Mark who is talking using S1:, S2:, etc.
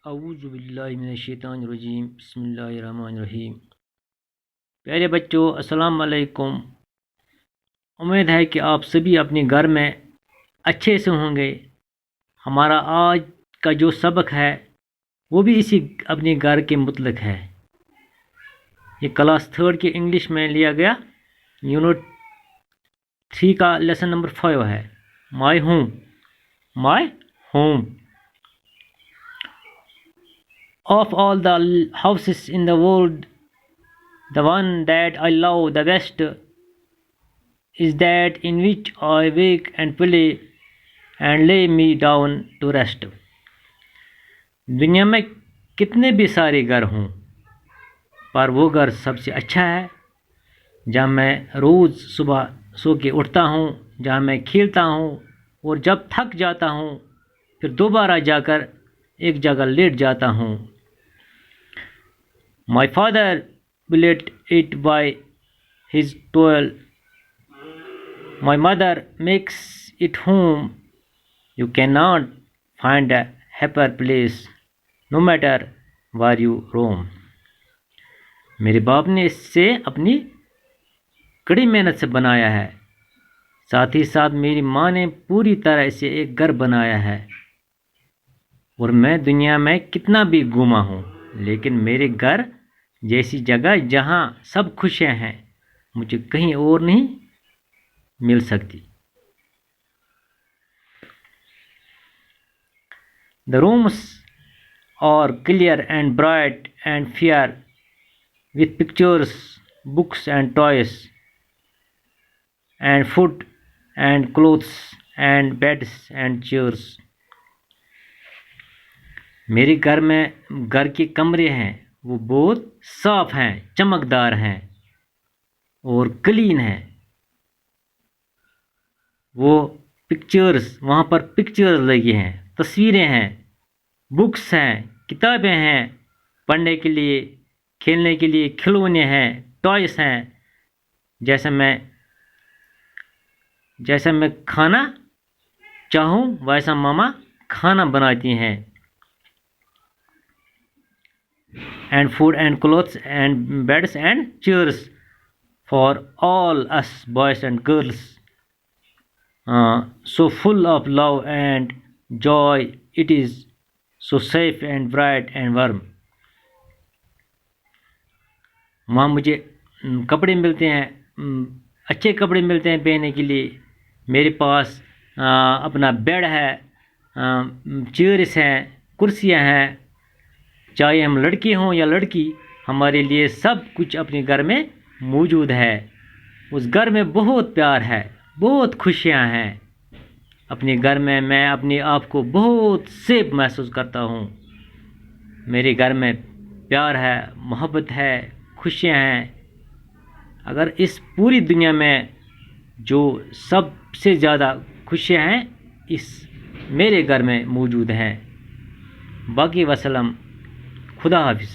S1: اعوذ باللہ من الشیطان الرجیم بسم اللہ الرحمن الرحیم۔ پیارے بچوں السلام علیکم۔ امید ہے کہ آپ سبھی اپنے گھر میں اچھے سے ہوں گے۔ ہمارا آج کا جو سبق ہے وہ بھی اسی اپنے گھر کے متعلق ہے۔ یہ کلاس 3 کے انگلش میں لیا گیا یونٹ 3 کا لیسن نمبر 5 ہے، my home. My home. Of all the houses in the world, the one that I love the best is that in which I wake and play and lay me down to rest. دنیا میں کتنے بھی سارے گھر ہوں، پر وہ گھر سب سے اچھا ہے جہاں میں روز صبح سو کے اٹھتا ہوں، جہاں میں کھیلتا ہوں اور جب تھک جاتا ہوں پھر دوبارہ جا کر ایک جگہ لیٹ جاتا ہوں۔ My father built it by his toil. My mother makes it home. You cannot find a happier place, no matter where you roam. میرے باپ نے اس سے اپنی کڑی محنت سے بنایا ہے، ساتھ ہی ساتھ میری ماں نے پوری طرح اسے ایک گھر بنایا ہے۔ اور میں دنیا میں کتنا بھی گھوما ہوں، لیکن میرے گھر جیسی جگہ جہاں سب خوشیاں ہیں مجھے کہیں اور نہیں مل سکتی۔ The rooms are clear and bright and fair with pictures, books and toys and food and clothes and beds and chairs. میرے گھر میں گھر کے کمرے ہیں، وہ بہت صاف ہیں، چمکدار ہیں اور کلین ہیں۔ وہ پکچرز، وہاں پر پکچرز لگی ہیں، تصویریں ہیں، بکس ہیں، کتابیں ہیں پڑھنے کے لیے، کھیلنے کے لیے کھلونے ہیں، ٹوائس ہیں۔ جیسا میں کھانا چاہوں ویسا ماما کھانا بناتی ہیں۔ And food and clothes and beds and chairs for all us boys and girls. So full of love and joy, it is so safe and bright and warm. وہاں مجھے کپڑے ملتے ہیں، اچھے کپڑے ملتے ہیں پہننے کے لیے۔ میرے پاس اپنا بیڈ ہے، چیئرس ہیں، کرسیاں ہیں۔ چاہے ہم لڑکے ہوں یا لڑکی، ہمارے لیے سب کچھ اپنے گھر میں موجود ہے۔ اس گھر میں بہت پیار ہے، بہت خوشیاں ہیں۔ اپنے گھر میں میں اپنے آپ کو بہت سیف محسوس کرتا ہوں۔ میرے گھر میں پیار ہے، محبت ہے، خوشیاں ہیں۔ اگر اس پوری دنیا میں جو سب سے زیادہ خوشیاں ہیں اس میرے گھر میں موجود ہیں۔ باقی وسلم، خدا حافظ۔